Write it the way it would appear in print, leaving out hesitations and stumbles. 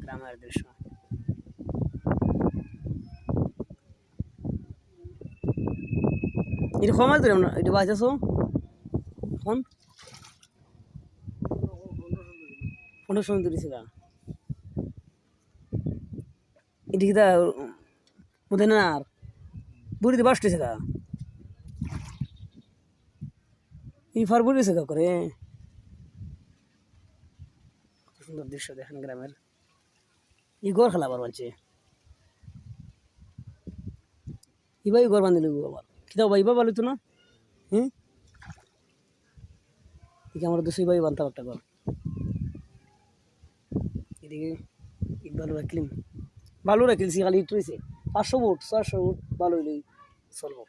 গ্রামের দৃশ্য। এটা কমাই দিলাম না, এটা বাঁচাছো এখন 1500 দিয়েছে গা এদিকে দা মধ্যে না আর বুড়িতে বাসতেছে গা এই ফার বুড়িছে গা করে। সুন্দর দৃশ্য দেখেন গ্রামের। ই ঘর খেলা আবার বলছে ইবাই ঘর বাঁধিল আবার কিতাব ভাই বাবা তো না। হ্যাঁ আমার দুশো ভাই বানতাম একটা ঘর। এদিকে ইট বালু রাখলিম, বালু রাখিলছি খালি ইট রয়েছে 500 ফুট 600 ফুট বালু হইলেই চলবো।